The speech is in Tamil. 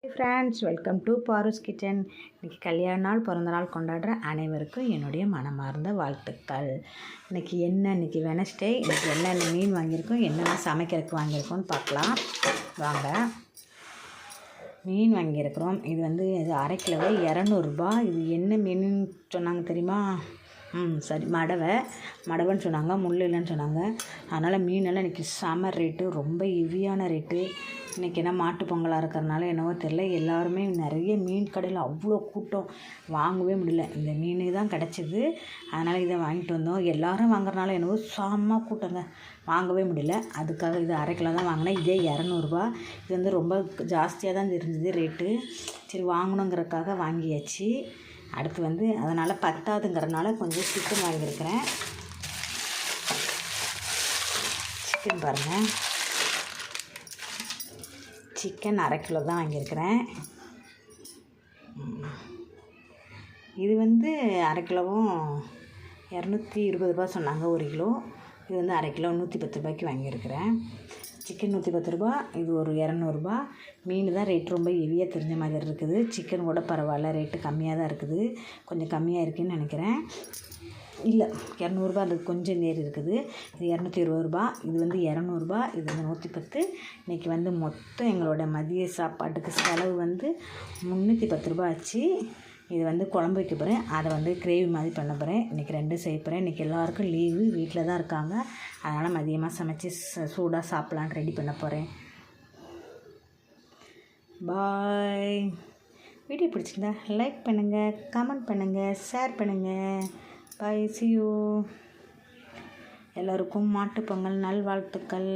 ஃப்ரெண்ட்ஸ், வெல்கம் டு பாரூஸ் கிச்சன். இன்றைக்கி கல்யாண நாள், பிறந்த நாள் கொண்டாடுற அனைவருக்கும் என்னுடைய மனமார்ந்த வாழ்த்துக்கள். இன்றைக்கி வெனஸ்டே. இன்றைக்கி என்னென்ன மீன் வாங்கியிருக்கோம், என்னென்ன சமைக்கிறதுக்கு வாங்கியிருக்கோன்னு பார்க்கலாம் வாங்க. மீன் வாங்கியிருக்கிறோம். இது இது 1/2 கிலோவே 200 ரூபா. இது என்ன மீனுன்னு சொன்னாங்க தெரியுமா? சரி, மடவைன்னு சொன்னாங்க, முள் இல்லைன்னு சொன்னாங்க. அதனால் மீனெல்லாம் இன்றைக்கி செம ரேட்டு, ரொம்ப ஹெவியான ரேட்டு. இன்றைக்கி என்ன மாட்டு பொங்கலாக இருக்கிறனால என்னவோ தெரில, எல்லாருமே நிறைய மீன் கடையில் அவ்வளோ கூட்டம், வாங்கவே முடியல. இந்த மீன் தான் கிடச்சிது, அதனால் இதை வாங்கிட்டு வந்தோம். எல்லோரும் வாங்குறதுனால என்னவோ செம்ம கூட்டங்க, வாங்கவே முடியல. அதுக்காக இது 1/2 கிலோ தான் வாங்கினேன். இதே 200 ரூபா. இது ரொம்ப ஜாஸ்தியாக தான் இருந்தது ரேட்டு. சரி, வாங்கணுங்கிறதுக்காக வாங்கியாச்சு. அடுத்து அதனால் பத்தாதுங்கிறனால கொஞ்சம் சிக்கன் வாங்கியிருக்கிறேன். சிக்கன் பாருங்கள், சிக்கன் 1/2 கிலோ தான் வாங்கியிருக்கிறேன். இது 1/2 கிலோவும் 220 ரூபா சொன்னாங்க 1 கிலோ. இது 1/2 கிலோ 110 ரூபாய்க்கு வாங்கியிருக்கிறேன். சிக்கன் 110 ரூபா, இது ஒரு 200 ரூபா. மீன் தான் ரேட் ரொம்ப ஹெவியாக தெரிஞ்ச மாதிரி இருக்குது. சிக்கன் கூட பரவாயில்ல, ரேட்டு கம்மியாக தான் இருக்குது, கொஞ்சம் கம்மியாக இருக்குதுன்னு நினைக்கிறேன். இல்லை, 200 ரூபா, அது கொஞ்சம் நேர் இருக்குது. இது 220 ரூபா, இது 200 ரூபா, இது 110. இன்றைக்கி மொத்தம் எங்களோட மதிய சாப்பாட்டுக்கு செலவு 310 ரூபா ஆச்சு. இது குழம்பு வைக்க போகிறேன், அதை கிரேவி மாதிரி பண்ண போகிறேன். இன்றைக்கி 2 செய்ய போகிறேன். இன்றைக்கி எல்லாருக்கும் லீவு, வீட்டில் தான் இருக்காங்க. அதனால் மதியமாக சமைச்சு சூடாக சாப்பிட்லான்னு ரெடி பண்ண போகிறேன். பாய். வீடியோ பிடிச்சிருந்தா லைக் பண்ணுங்கள், கமெண்ட் பண்ணுங்கள், ஷேர் பண்ணுங்கள். பாய், see you. எல்லோருக்கும் மாட்டுப் பொங்கல் நல்வாழ்த்துக்கள்.